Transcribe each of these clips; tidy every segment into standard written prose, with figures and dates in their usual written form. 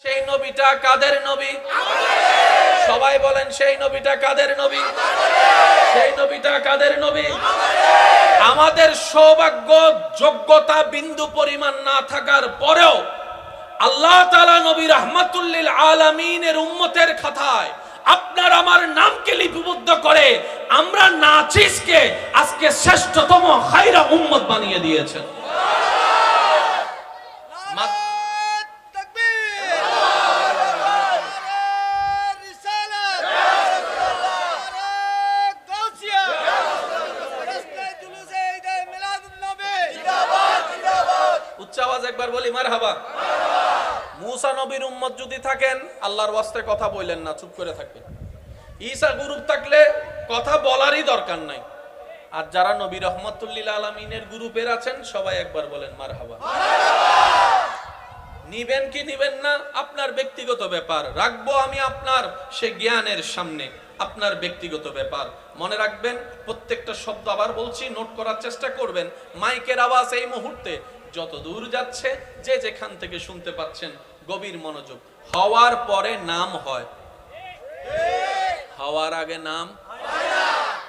সেই নবীটা কাদের নবী? সবাই বলেন সেই নবীটা কাদের নবী? সেই নবীটা কাদের নবী? আমাদের সৌভাগ্য যোগ্যতা বিন্দু পরিমাণ না থাকার পরেও আল্লাহ তাআলা নবী রাহমাতুল লিল আলামিনের উম্মতের খাতায় আপনার আমার নামকে লিপিবদ্ধ করে আমরা নাচিসকে আজকে শ্রেষ্ঠতম খায়রা উম্মত বানিয়ে দিয়েছেন। উচ্চ আওয়াজ একবার বলি মারহাবা। মুসা নবীর উম্মত যদি থাকেন আল্লাহর ওয়াস্তে কথা বললেন না, চুপ করে থাকবেন। ঈসা গ্রুপ থাকলে কথা বলারই দরকার নাই। আর যারা নবী রাহমাতুল লিল আলামিনের গ্রুপের আছেন সবাই একবার বলেন মারহাবা। নিবেন কি নিবেন না আপনার ব্যক্তিগত ব্যাপার, রাখবো আমি আপনার সে জ্ঞানের সামনে, আপনার ব্যক্তিগত ব্যাপার। মনে রাখবেন প্রত্যেকটা শব্দ আবার বলছি, নোট করার চেষ্টা করবেন। মাইকের আওয়াজ এই মুহূর্তে যত দূর যাচ্ছে যে যেখান থেকে শুনতে পাচ্ছেন গভীর মনোযোগ। হওয়ার পরে নাম হয়, হওয়ার আগে নাম হয় না।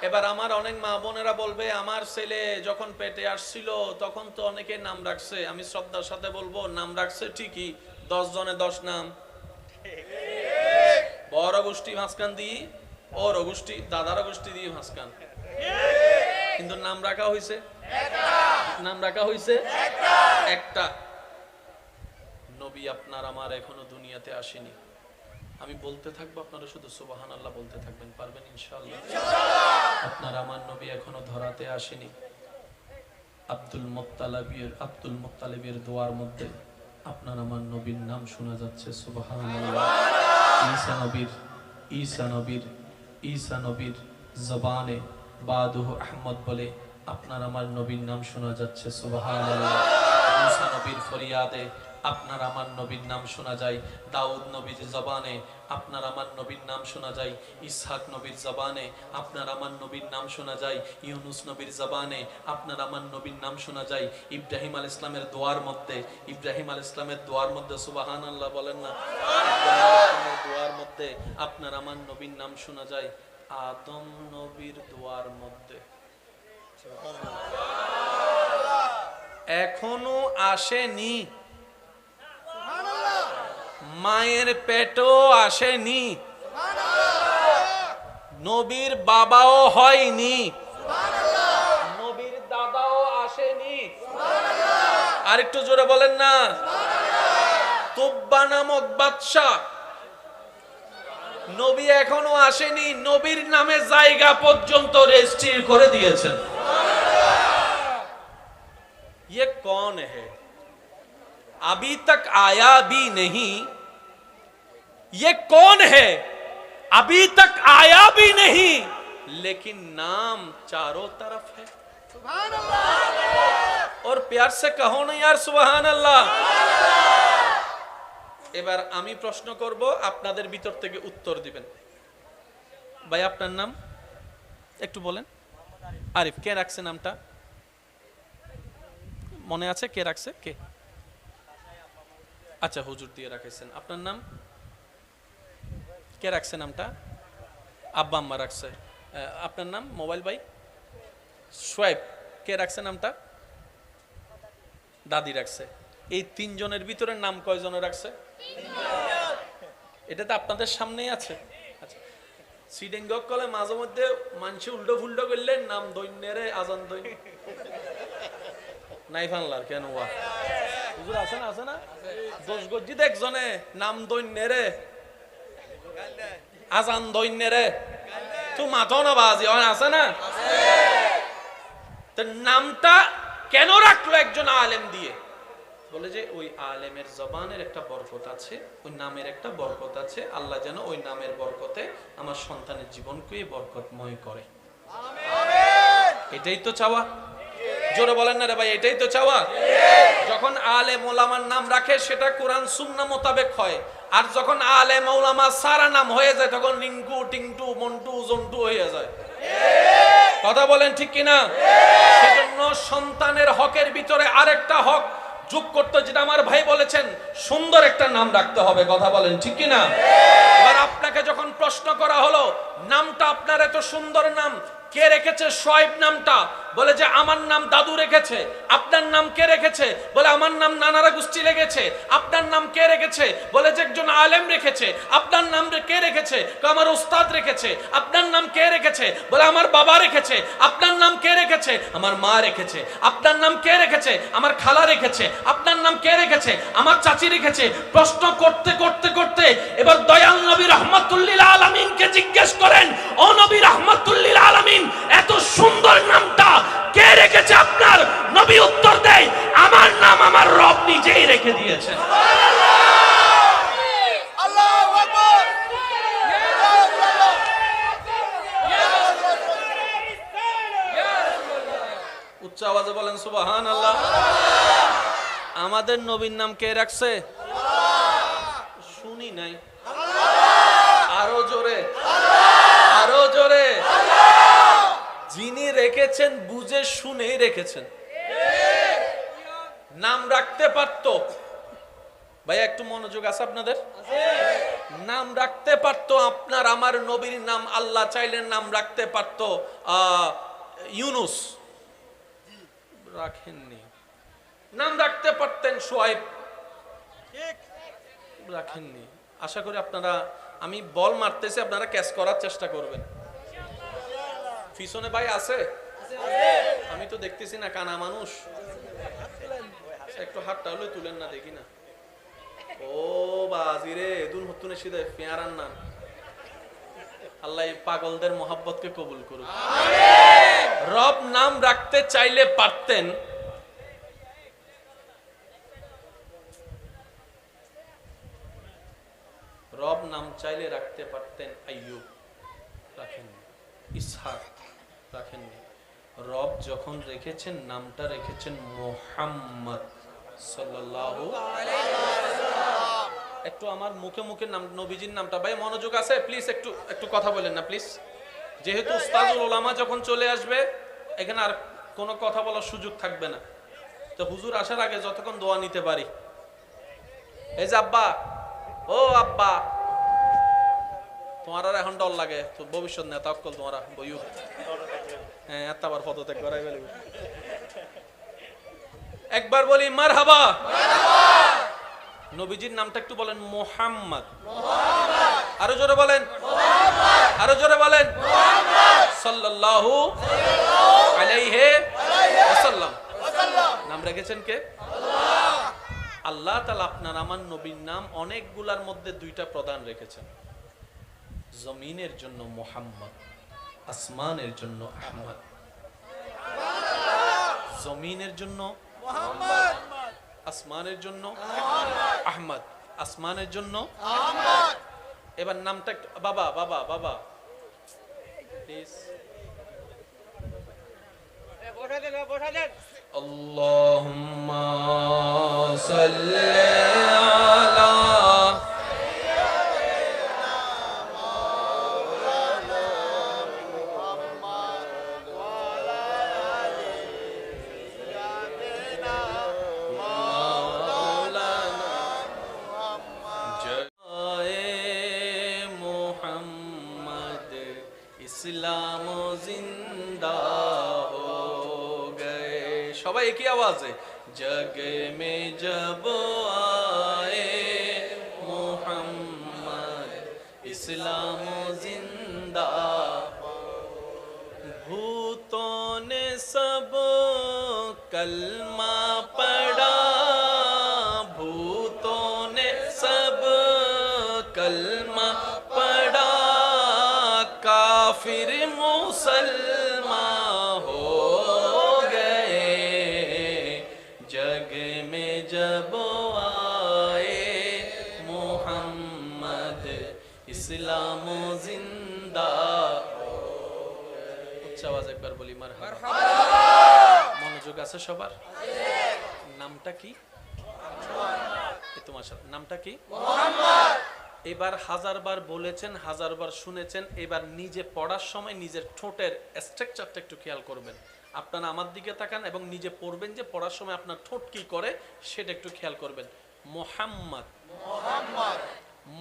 এবার আমার অনেক মা বোনেরা বলবে আমার ছেলে যখন পেটে আসছিল তখন তো অনেকে নাম রাখছে। আমি শ্রদ্ধার সাথে বলবো নাম রাখছে ঠিকই, 10 জনে 10 নাম। বড় গোষ্ঠী মাঝখান দিয়ে, ওর গোষ্ঠী দাদার গোষ্ঠী দিয়ে মাঝখান, কিন্তু নাম রাখা হয়েছে নাম রাখা হয়েছে একটা। নবী আপনার আমার এখনো দুনিয়াতে আসেনি। আমি বলতে থাকবো, আপনারা শুধু সুবহানাল্লাহ বলতে থাকবেন, পারবেন ইনশাআল্লাহ? আপনার আমার নবী এখনো ধরাতে আসেনি। আব্দুল মুত্তালিবের দোয়ার মধ্যে আপনার আমার নবীর নাম শোনা যাচ্ছে, সুবহানাল্লাহ। ঈসা নবীর জবানে বাদুহু আহমদ বলে আপনার আমার নবীর নাম শোনা যাচ্ছে, সুবহানাল্লাহ। মুসা নবীর ফরিয়াদে আপনার আমার নবীর নাম শোনা যায়। দাউদ নবীর জবানে আপনার আমার নবীর নাম শোনা যায়। ইসহাক নবীর জবানে আপনার আমার নবীর নাম শোনা যায়। ইউনুস নবীর জবানে আপনার আমার নবীর নাম শোনা যায়। ইব্রাহিম আলাইহিস সালামের দোয়ার মধ্যে সুবহানাল্লাহ বলেন না, দোয়ার মধ্যে আপনার আমার নবীর নাম শোনা যায়। আদম নবীর দোয়ার মধ্যে এখনো আসেনি, মায়ের পেটও আসেনি, নবীর বাবাও হয়নি, নবীর দাদাও আসেনি। আর একটু জোরে বলেন না। তুব্বা নামক বাদশা নবী এখনো আসেনি, নবীর নামে জায়গা পর্যন্ত রেজিস্ট্রি করে দিয়েছেন। ये कौन है? अभी तक आया भी नहीं। ये कौन है? अभी तक आया भी नहीं, लेकिन नाम चारों तरफ है। सुभान अल्लाह। और प्यार से कहो ना यार सुभान अल्लाह। এবার আমি প্রশ্ন করব, আপনাদের ভিতর থেকে উত্তর দিবেন। ভাই আপনার নাম একটু বলেন। আরিফ। কে রাখছে নামটা? মনে আছে কে রাখছে? কে? আচ্ছা, হুজুর দিয়ে রাখাইছেন। আপনার নাম কে রাখছে? নামটা আব্বা আম্মা রাখছে। আপনার নাম? মোবাইল ভাই সোয়েব। কে রাখছে নামটা? দাদি রাখছে। এই 3 জনের ভিতরে নাম কয়জনে রাখছে? এটা তো আপনাদের সামনেই আছে। আচ্ছা, সিডিং কলে মাঝে মধ্যে মানুষ উল্টো ফুল্টো করলে নাম দৈন্যেরে আজান দৈন নাই ফানলার কেন ওয়া হুজুর আছে না 10 গজ্জিত একজনে নাম দৈন্যেরে আজান দৈন্যেরে তো মাথো না বাজি আছে না। তো নামটা কেন রাখলো একজন আলেম দিয়ে? বলে যে ওই আলেমের জবানের একটা বরকত আছে, ওই নামের একটা বরকত আছে। আল্লাহ যেন ওই নামের বরকতে আমার সন্তানের জীবনকে বরকতময় করে। এটাই তো চাওয়া। জোরে বলেন না রে ভাই, এটাই তো চাওয়া। যখন আলেম ওলামার নাম রাখে সেটা কোরআন সুন্নাহ মোতাবেক হয়। আর যখন আলেম ওলামা সারা নাম হয়ে যায় তখন রিঙ্কু টিংটু মন্টু জন্টু হয়ে যায়। কথা বলেন ঠিক কিনা? সেজন্য সন্তানের হকের ভিতরে আরেকটা হক যোগ করতে, যেটা আমার ভাই বলেছেন, সুন্দর একটা নাম রাখতে হবে। কথা বলেন ঠিক কি না? এবার আপনাকে যখন প্রশ্ন করা হলো নামটা আপনার এত সুন্দর নাম কে রেখেছে? শোয়েব নামটা। বলে যে আমার নাম দাদু রেখেছে। আপনার নাম কে রেখেছে? বলে আমার নাম নানারা গোষ্ঠী লেগেছে। আপনার নাম কে রেখেছে? বলে যে একজন আলেম রেখেছে। আপনার নাম কে রেখেছে? আমার উস্তাদ রেখেছে। আপনার নাম কে রেখেছে? বলে আমার বাবা রেখেছে। আপনার নাম কে রেখেছে? আমার মা রেখেছে। আপনার নাম কে রেখেছে? আমার খালা রেখেছে। আপনার নাম কে রেখেছে? আমার চাচি রেখেছে। প্রশ্ন করতে করতে করতে এবার দয়াল নবী রাহমাতুল্লিল আলামিনকে জিজ্ঞেস করেন, ও নবী রাহমাতুল্লিল আলামিন, এত সুন্দর নামটা কে রেখেছে আপনার? নবী উত্তর দেয়, আমার নাম আমার রব নিজেই রেখে দিয়েছেন। আল্লাহু আকবার। উচ্চ আওয়াজে বলেন সুবহানাল্লাহ। আমাদের নবীর নাম কে রাখছে? শুনি নাই, আরো জোরে, আরো জোরে। যিনি রেখেছেন বুঝে শুনেই রেখেছেন। নাম রাখতে পারতো, ভাই একটু মনোযোগ আছে আপনাদের? নাম রাখতে পারতো আপনার আমার নবীর নাম। আল্লাহ চাইলে নাম রাখতে পারতো ইউনুস, রাখেননি। নাম রাখতে পারতেন শোয়েব, রাখেননি। আশা করি আপনারা, আমি বল মারতেছি, আপনারা ক্যাচ করার চেষ্টা করবেন। পিছনে ভাই আছে? আমি তো দেখতেছি না, কানা মানুষ। একটু হাতটা হলে তুলেন না, দেখি না। ও বাজিরে দুন হতুনে সিধে পেয়ারান না। আল্লাহ পাগলদের মোহাব্বতকে কবুল করুক। রব নাম রাখতে চাইলে পারতেন। রব নাম চাইলে রাখতে পারতেন আইয়ুব, রাখেননি। ইসহাক, রাখেননি। রব যখন রেখেছেন নামটা রেখেছেন মুহাম্মদ সাল্লাল্লাহু আলাইহি ওয়াসাল্লাম। একটু আমার মুখে মুখে নাম, নবীজির নামটা, ভাই মনোযোগ আছে প্লিজ, একটু একটু কথা বলেন না প্লিজ। যেহেতু উস্তাদুল উলামা যখন চলে আসবে এখানে আর কোনো কথা বলার সুযোগ থাকবে না। তো হুজুর আসার আগে যতক্ষণ দোয়া নিতে পারি। এই যে আব্বা, ও আব্বা, তোমার আর এখন ডর লাগে তো ভবিষ্যৎ নেতা অক্কল তোমারা বইও। হ্যাঁ এতবার পদত্যাগ করাই ফেলব। একবার বলি মারহাবা। নবীজির নামটা একটু বলেন মুহাম্মদ। আরো জোরে বলেন, আরো জোরে বলেন সাল্লাল্লাহু আলাইহি ওয়াসাল্লাম। নাম রেখেছেন কে? আল্লাহ তাআলা আপনার আমার নবীর নাম অনেকগুলার মধ্যে দুইটা প্রধান রেখেছেন। জমিনের জন্য মুহাম্মদ, আসমানের জন্য আহমদ। জমিনের জন্য মুহাম্মদ, আসমানের জন্য আহমদ, আসমানের জন্য আহমদ। এবার নামটা বাবা বাবা বাবা প্লিজ। আল্লাহুম্মা সাল্লি আলা इस्लाम जिंदा हो गए। সবাই একই আওয়াজে जग में जब आए मोहम्मद इस्लाम जिंदा। भूतों ने सब कलमा पढ़ा, भूतों ने सब कलमा पढ़ा, काफिर मुसलमान हो गए। जग में जब आए मोहम्मद इस्लाम जिंदा। উচ্চ আওয়াজ একবার বলি মারহাবা। মনোযোগ আছে সবার? নামটা কি? তোমার সাথে নামটা কি? মুহাম্মদ। এবার হাজারবার বলেছেন, হাজারবার শুনেছেন। এবার নিজে পড়ার সময় নিজের ঠোঁটের স্ট্রাকচারটা একটু খেয়াল করবেন। আপনারা আমার দিকে তাকান এবং নিজে পড়বেন যে পড়ার সময় আপনার ঠোঁট কি করে সেটা একটু খেয়াল করবেন। মোহাম্মদ, মোহাম্মদ,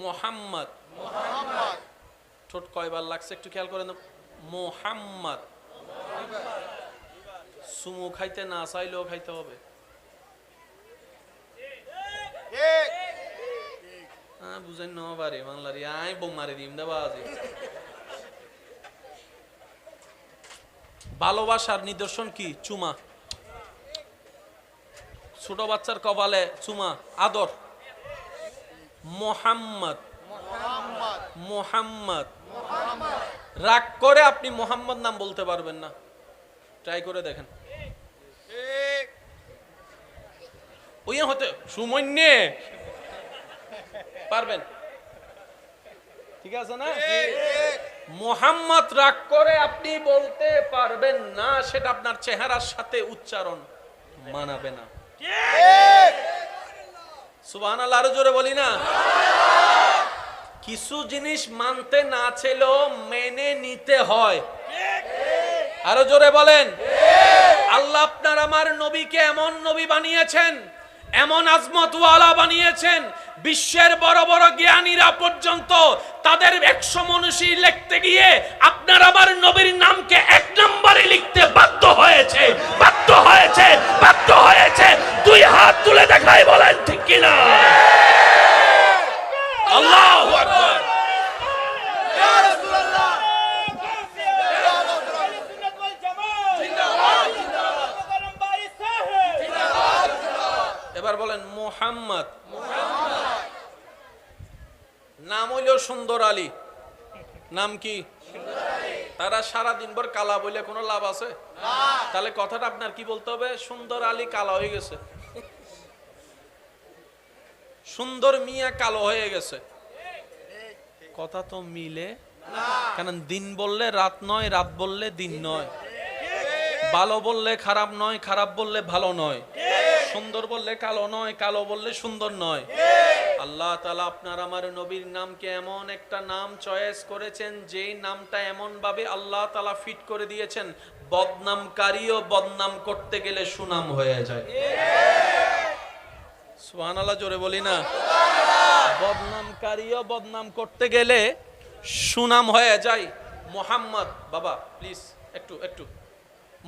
মোহাম্মদ, মোহাম্মদ, ঠোঁট কয়বার লাগছে একটু খেয়াল করেন। মোহাম্মদ, সুমু খাইতে না চাইলেও খাইতে হবে। ঠিক, হ্যাঁ বুঝেন ন বাড়ি বাংলারি আই বোম মারি দিম দে বাজি। ভালোবাসার নিদর্শন কি? চুমা। ছোট বাচ্চার কপালে চুমা, আদর। মোহাম্মদ, মোহাম্মদ, মোহাম্মদ। মোহাম্মদ, রাগ করে আপনি মোহাম্মদ নাম বলতে পারবেন না, ট্রাই করে দেখেন। ঠিক, ওই হতে সুমন্যে পারবেন, ঠিক আছে না? ঠিক, মোহাম্মদ রাগ করে আপনি বলতে পারবেন না, সেটা আপনার চেহারার সাথে উচ্চারণ মানাবে না। ঠিক, সুবহানাল্লাহ, আরো জোরে বলি না? কিছু জিনিস মানতে না চাইলেও মেনে নিতে হয়। আরো জোরে বলেন। আল্লাহ আপনার আমার নবীকে এমন নবী বানিয়েছেন, এমন আজমতওয়ালা বানিয়েছেন, বিশ্বের বড় বড় জ্ঞানীরা পর্যন্ত তাদের 100 মনীষী লিখতে গিয়ে আপনার আমার নবীর নামকে 1 নম্বরে লিখতে বাধ্য হয়েছে, বাধ্য হয়েছে, বাধ্য হয়েছে। 2 হাত তুলে দেখাই বলেন ঠিক কিনা? আল্লাহু আকবার। ইয়া রাসূলুল্লাহ, ইয়া রাসূলুল্লাহ, জিন্দাবাদ, জিন্দাবাদ, জিন্দাবাদ, জিন্দাবাদ। এবার বলেন মুহাম্মদ। মোহাম্মদ, নাম হইল সুন্দর আলী। নাম কি? তারা সারা দিন ভর কালা বলে কোনো লাভ আছে? তাহলে কথাটা আপনার কি বলতে হবে? সুন্দর আলী কালা হয়ে গেছে, সুন্দর মিয়া কালো হয়ে গেছে। কথা তো মিলে, কারণ দিন বললে রাত নয়, রাত বললে দিন নয়। ভালো বললে খারাপ নয়, খারাপ বললে ভালো নয়। সুন্দর বললে কালো নয়, কালো বললে সুন্দর নয়। আল্লাহ তাআলা আপনার আমার নবীর নামকে এমন একটা নাম চয়েস করেছেন, যেই নামটা এমন ভাবে আল্লাহ তাআলা ফিট করে দিয়েছেন, বদনামকারীও বদনাম করতে গেলে সুনাম হয়ে যায়। সুবহানাল্লাহ, জোরে বলি না? বদনামকারীও বদনাম করতে গেলে সুনাম হয়ে যায়। মুহাম্মদ, বাবা প্লিজ একটু একটু।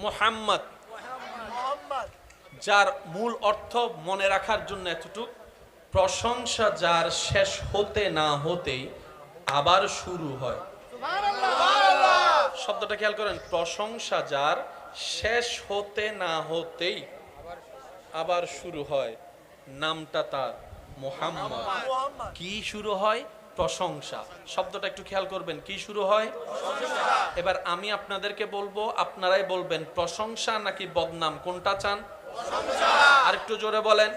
মুহাম্মদ, মোহাম্মদ, যার মূল অর্থ মনে রাখার জন্য এতটুকু, প্রশংসা যার শেষ হতে না হতেই আবার শুরু হয়। সুবহানাল্লাহ, শব্দটা খেয়াল করেন। প্রশংসা যার শেষ হতে না হতেই আবার শুরু হয়, নামটা তার মুহাম্মদ। মোহাম্মদ, কি শুরু হয়? প্রশংসা। শব্দটা একটু খেয়াল করবেন, কি শুরু হয়? এবার আমি আপনাদেরকে বলবো, আপনারাই বলবেন প্রশংসা নাকি বদনাম, কোনটা চান? আর একটু জোরে বলেন।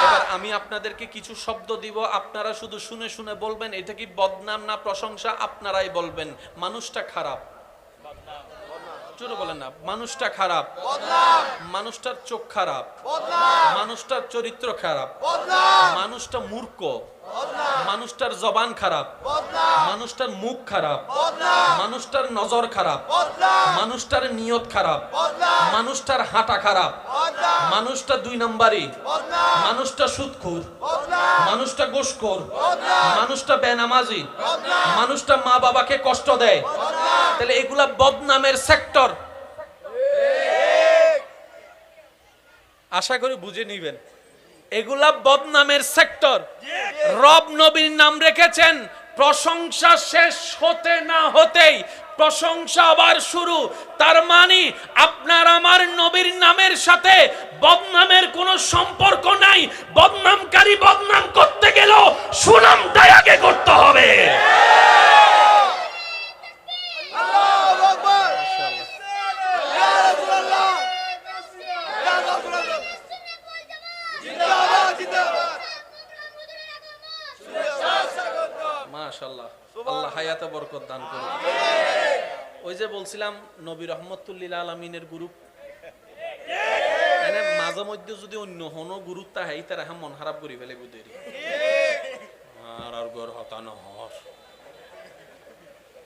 এবার আমি আপনাদেরকে কিছু শব্দ দিব, আপনারা শুধু শুনে শুনে বলবেন এটা কি বদনাম না প্রশংসা। আপনারাই বলবেন। মানুষটা খারাপ, জোরে বলেন না। মানুষটা খারাপ, বদনাম, মানুষটার চোখ খারাপ, বদনাম, মানুষটার চরিত্র খারাপ, বদনাম, মানুষটা মূর্খ, বদনাম, মানুষটার জবান খারাপ, বদনাম, মানুষটার মুখ খারাপ, বদনাম, মানুষটার নজর খারাপ, বদনাম, মানুষটার নিয়ত খারাপ, বদনাম, মানুষটার হাঁটা খারাপ, বদনাম, মানুষটা 2 নম্বরই, বদনাম, মানুষটা সুদখোর, বদনাম, মানুষটা ঘুষখোর, বদনাম, মানুষটা বেনামাজি, বদনাম, মানুষটা মা বাবাকে কষ্ট দেয়। বদনাম। তাহলে এগুলা বদনামের সেক্টর। আশা করি বুঝে নিবেন, এগুলা বদনামের সেক্টর। রব নবীর নাম রেখেছেন, প্রশংসা শেষ হতে না হতেই প্রশংসা আবার শুরু। তার মানে আপনার আমার নবীর নামের সাথে বদনামের কোনো সম্পর্ক নাই। বদনামকারী বদনাম করতে গেলেও সুনামটাই আগে করতে হবে। আল্লাহু আকবার, ইয়া রাসূলুল্লাহ, ইয়া রাসূলুল্লাহ, জিন্দাবাদ, জিন্দাবাদ, মাশাআল্লাহ, আল্লাহ হায়াতে বরকত দান করুন। ওই যে বলছিলাম নবী রহমতুল্লিল আলমিনের গ্রুপ, মানে মাঝে মধ্যে যদি অন্য হনো গুরুত্ব হয় তারা মন খারাপ করি ফেলে বুঝে আর গর হতা নহব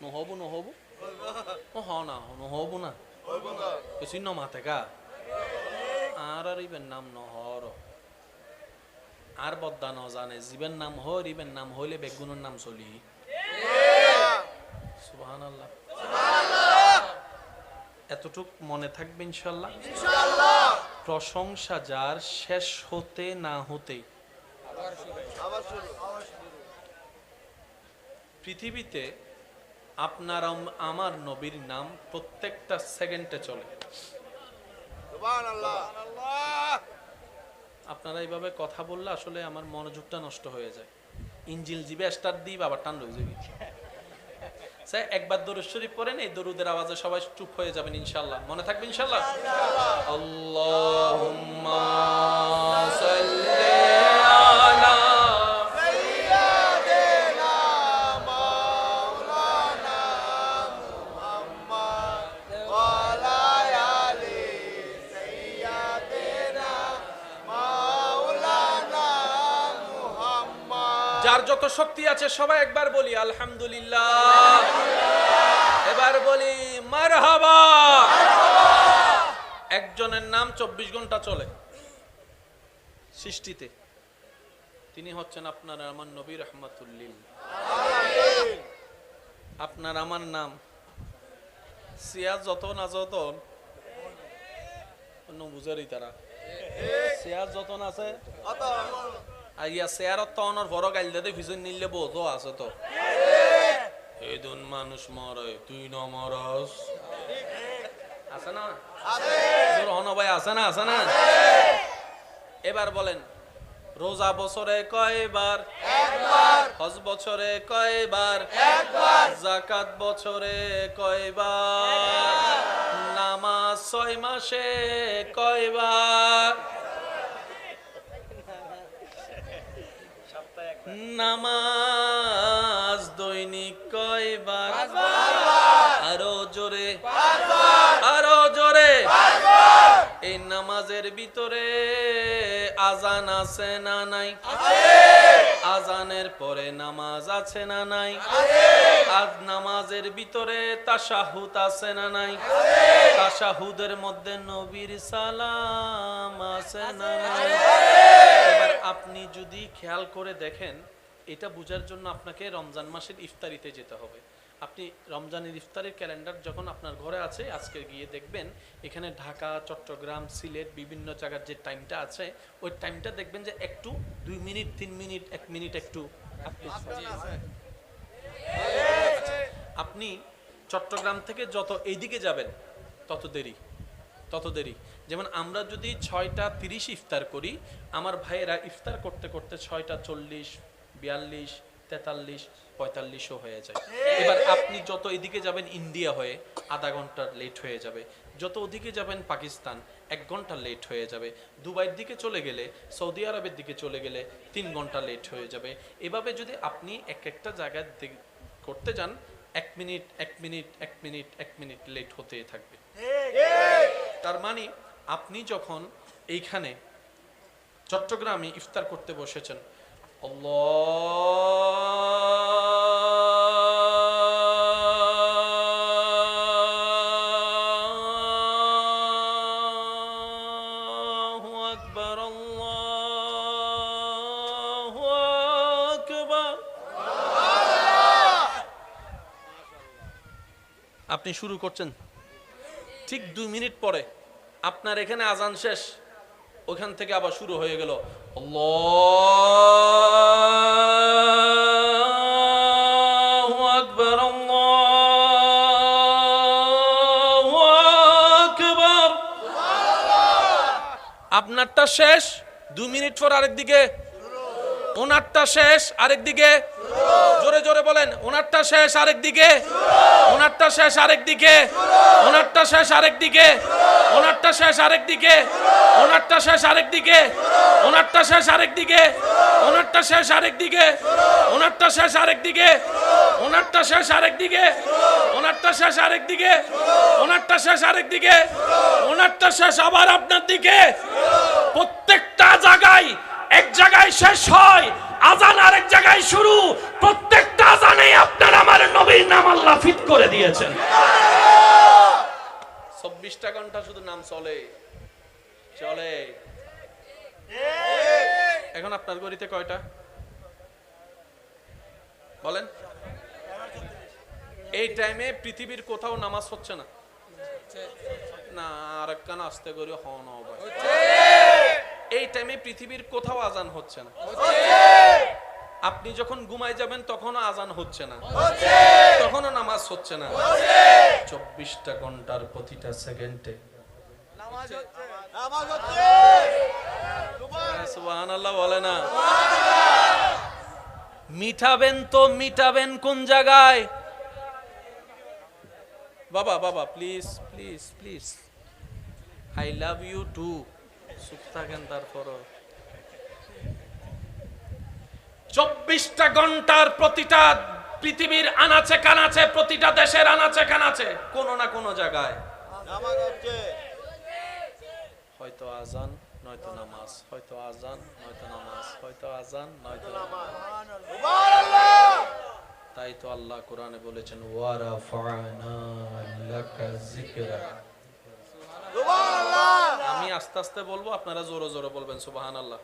নহব নহব হ না নহব না কিছু নমা থেকে আর ইবেন নাম নহর আর বদ্দা ন জানে জীবের নাম হর ইবেন নাম হইলে বেগুনের নাম চলি সুবহানাল্লাহ। এতটুক মনে থাকবে ইনশাল্লাহ। প্রশংসা যার শেষ হতে না হতে। পৃথিবীতে আপনার আমার নবীর নাম প্রত্যেকটা সেকেন্ডে চলে। আপনারা এইভাবে কথা বললে আসলে আমার মনোযোগটা নষ্ট হয়ে যায়। ইঞ্জিল জিবে স্টার্ট দিই বাবা টান রয়ে যাবি। একবার দরুদ শরীফ পড়েন, এই দরুদের আওয়াজে সবাই চুপ হয়ে যাবেন ইনশাআল্লাহ। মনে থাকবে ইনশাআল্লাহ। আল্লাহুম্মা সাল্লি আলা সাইয়্যিদিনা মাওলানা মুহাম্মদ ওয়া আলা আলি সাইয়্যিদিনা মাওলানা মুহাম্মদ। যার যত শক্তি আছে সবাই একবার বলি আলহামদুলিল্লাহ। এবার বলি মারহাবা। একজনের নাম 24 ঘন্টা চলে সৃষ্টিতে, তিনি হচ্ছেন আপনার আমার নবী রাহমাতুল্লিল। আপনার আমার নাম সিয়াজ যত না যত বুঝারি তারা সিয়াজ যত আছে আইয়া চেয়ারত তো অনর বড় গাইল দে পিছন নিলে বোধ আছে তো এই দুন মানুষ মরে তুই ন মরস আছে না ভাই আছে না আছে না। এবার বলেন রোজা বছরে কয়বার? একবার। হজ বছরে কয়বার? একবার। যাকাত বছরে কয়বার? নামাজ 6 মাসে কয়বার? নামাজ দৈনিক কয়বার? আরো জোরে আরো জোরে। এই নামাজের ভিতরে আজান আছে না নাই? আজানের পরে নামাজ আছে না নাই? আজ নামাজের ভিতরে তাশাহুদ আছে না নাই? তাশাহুদের মধ্যে নবীর সালাম আছে না নাই? এবার আপনি যদি খেয়াল করে দেখেন, এটা বোঝার জন্য আপনাকে রমজান মাসের ইফতারিতে যেতে হবে। আপনি রমজানের ইফতারের ক্যালেন্ডার যখন আপনার ঘরে আছে আজকে গিয়ে দেখবেন, এখানে ঢাকা, চট্টগ্রাম, সিলেট বিভিন্ন জায়গার যে টাইমটা আছে ওই টাইমটা দেখবেন যে একটু 2 মিনিট 3 মিনিট 1 মিনিট একটু আপনি চট্টগ্রাম থেকে যত এইদিকে যাবেন তত দেরি। যেমন আমরা যদি 6টা 30 ইফতার করি, আমার ভাইয়েরা ইফতার করতে করতে 6টা 40, 42, 43, 45ও হয়ে যায়। এবার আপনি যত এদিকে যাবেন ইন্ডিয়া হয়ে আধা ঘন্টা লেট হয়ে যাবে, যত ওদিকে যাবেন পাকিস্তান 1 ঘন্টা লেট হয়ে যাবে, দুবাইয়ের দিকে চলে গেলে, সৌদি আরবের দিকে চলে গেলে 3 ঘন্টা লেট হয়ে যাবে। এভাবে যদি আপনি একটা জায়গায় করতে যান 1 minute 1 minute 1 minute 1 minute late হতেই থাকবে। তার মানে আপনি যখন এইখানে চট্টগ্রামে ইফতার করতে বসেছেন, আল্লাহু আকবার আল্লাহু আকবার, আপনি শুরু করছেন, ঠিক 2 মিনিট পরে আপনার এখানে আজান শেষ, ওখান থেকে আবার শুরু হয়ে গেল আল্লাহু আকবার আল্লাহু আকবার। আপনারটা শেষ, 2 মিনিট পর আরেকদিকে, ওনারটা শেষ আরেকদিকে, জোরে জোরে বলেন, ওনারটা শেষ আরেকদিকে, ওনারটা শেষ আরেকদিকে, ওনারটা শেষ আরেকদিকে, ওনারটা শেষ আরেকদিকে, ওনারটা শেষ আরেকদিকে, ওনারটা শেষ আরেকদিকে, ওনারটা শেষ আরেকদিকে, ওনারটা শেষ আরেকদিকে, ওনারটা শেষ আরেকদিকে, ওনারটা শেষ আরেকদিকে, ওনারটা শেষ আরেকদিকে, ওনারটা শেষ আবার আপনার দিকে। প্রত্যেকটা জায়গায় এক জায়গায় শেষ হয়, আজান আরেক জায়গায় শুরু। প্রত্যেকটা আজানে আপনার আমার নবীর নাম আল্লাহ ফিট করে দিয়েছেন। 24টা ঘন্টা শুধু নাম চলে চলে। এখন আপনার গড়িতে কয়টা বলেন? এই টাইমে পৃথিবীর কোথাও নামাজ হচ্ছে না, না আর একখান আস্তে করে হন হবে। এই টাইমে পৃথিবীর কোথাও আজান হচ্ছে না। আপনি যখন ঘুমায় যাবেন তখনও আজান হচ্ছে না, তখনও নামাজ হচ্ছে না। 24টা ঘন্টার প্রতিটা সেকেন্ডে সুবহানাল্লাহ বলে না? মিটাবেন তো মিটাবেন কোন জায়গায়? বাবা বাবা please please please, I love you too. চুপ থাকেন তারপরও। 24টা ঘন্টার প্রতিটা পৃথিবীর আনাচে কানাচে, প্রতিটা দেশের আনাচে কানাচে কোন না কোন জায়গায় হয়তো আজান নয়তো নামাজ, হয়তো আজান নয়তো নামাজ, হয়তো আজান নয়তো নামাজ। তাই তো আল্লাহ কোরআনে বলেছেন ওয়া রাফা'না লাকা যিকরা। আমি আস্তে আস্তে বলবো, আপনারা জোরে জোরে বলবেন সুবহানাল্লাহ।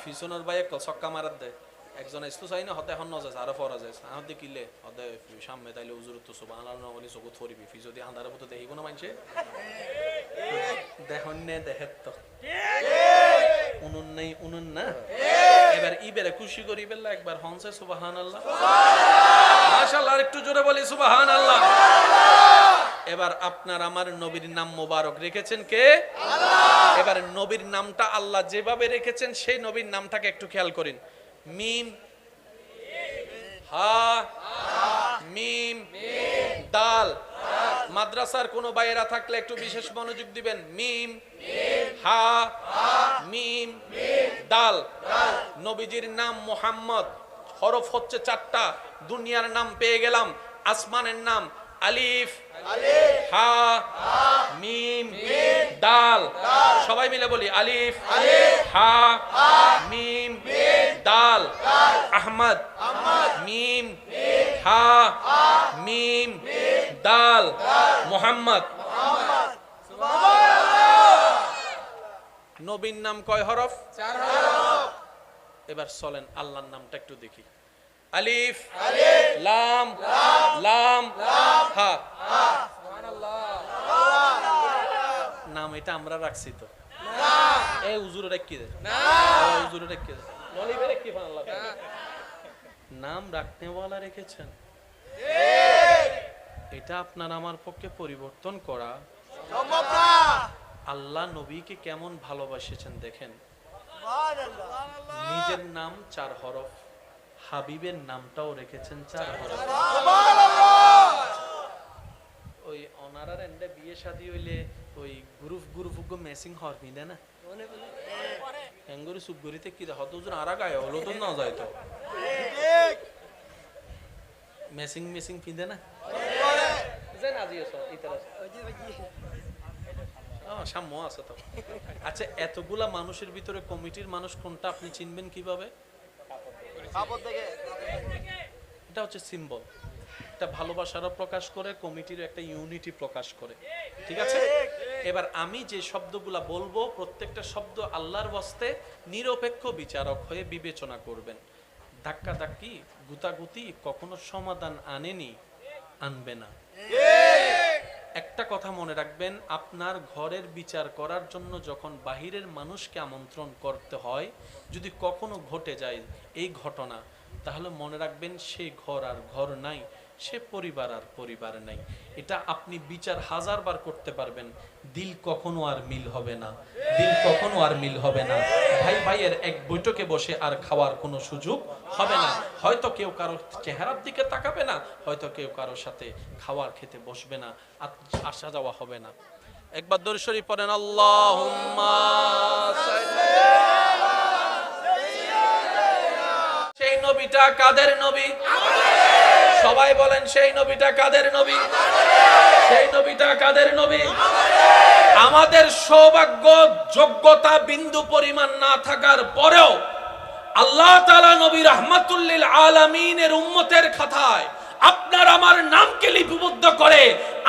পিছনের ভাই এক ছক্কা মারার দেয়, একজন ইস্তু চাই না হতে এখন নজাস আরো ফরা যায় আহ দেখিলে হতে সামনে তাইলে হুজুর তো সুবহানাল্লাহ বলি চকুত ফরিবি ফি যদি আন্ধারে মতো দেখিব না মানছে দেখুন নে দেখে তো উনুন নেই উনুন না। এবার ইবেরে খুশি করি বেলা একবার হনছে সুবহানাল্লাহ মাশাআল্লাহ, একটু জোরে বলি সুবহানাল্লাহ। এবার আপনার আমার নবীর নাম মোবারক রেখেছেন কে? আল্লাহ। এবার নবীর নামটা আল্লাহ যেভাবে রেখেছেন সেই নবীর নামটাকে একটু খেয়াল করেন। মিম হা মিম দাল। মাদ্রাসার কোন বাইরা থাকলে একটু বিশেষ মনোযোগ দিবেন। মিম হা মিম দাল। নবীজির নাম মুহাম্মদ, হরফ হচ্ছে 4টা। দুনিয়ার নাম পেয়ে গেলাম, আসমানের নাম আলিফ হা মিম দাল। সবাই মিলে বলি আলিফ হা মিম দাল। আহমদ মিম হা মিম দাল। মুহাম্মদ। নবীর নাম কয় হরফ? 4 হরফ। এবার চলেন আল্লাহর নামটা একটু দেখি। আলিফ লাম লাম হা। নাম এটা আমরা রাখছি তো না? এই হুজুর রাখি দে না, হুজুর রাখি দে নলিবে রাখি আল্লাহ নাম রাখনেওয়ালা রেখেছেন। এটা আপনার আমার পক্ষে পরিবর্তন করা সম্ভব না। আল্লাহ নবীকে কেমন ভালোবাসেছেন দেখেন। নিজের নাম 4 হরফ, হাবিবের নামটাও রেখেছেন 4 হরফ। ওই অনারার এন্ডে বিয়ে শাদী হইলে ওই গ্রুপ গ্রুপ গো মেসিং হর মিলে না এঙ্গুরি সুবগুরিতে কি হত হুজুর আরা গায় হলো তো না যায় তো মেসিং মেসিং পিন্দে না জান আজিও সো ইতারা সাম্য আছে তো। আচ্ছা এতগুলা মানুষের ভিতরে কমিটির মানুষ কোনটা আপনি চিনবেন কিভাবে? এটা হচ্ছে সিম্বল, এটা ভালোবাসারও প্রকাশ করে, কমিটির একটা ইউনিটি প্রকাশ করে। ঠিক আছে? এবার আমি যে শব্দগুলা বলবো প্রত্যেকটা শব্দ আল্লাহর ওয়াস্তে নিরপেক্ষ বিচারক হয়ে বিবেচনা করবেন। ধাক্কা ধাক্কি গুতাগুতি কখনো সমাধান আনেনি, আনবে না। একটা কথা মনে রাখবেন, আপনার ঘরের বিচার করার জন্য যখন বাহিরের মানুষকে আমন্ত্রণ করতে হয়, যদি কখনো ঘটে যায় এই ঘটনা, তাহলে মনে রাখবেন সেই ঘর আর ঘর নাই, সে পরিবার আর পরিবার নাই। এটা আপনি বিচার 1000 বার করতে পারবেন, দিল কখনো আর মিল হবে না, দিল কখনো আর মিল হবে না। ভাই ভাইয়ের এক বৈঠকে বসে আর খাওয়ার কোনো সুযোগ হবে না। হয়তো কেউ কারো চেহারার দিকে তাকাবে না, হয়তো কেউ কারোর সাথে খাওয়ার খেতে বসবে না, আসা যাওয়া হবে না। একবার দরুদ শরীফ পড়েন, আল্লাহুম্মা সাল্লি। সেই নবীটা কাদের নবী? সবাই বলেন সেই নবীটা কাদের নবী? সেই নবীটা কাদের নবী? আমাদের সৌভাগ্য যোগ্যতা বিন্দু পরিমাণ না থাকার পরেও আল্লাহ তাআলা নবী রাহমাতুল লিল আলামিনের উম্মতের খাতায় আপনার আমার নামকে লিপিবদ্ধ করে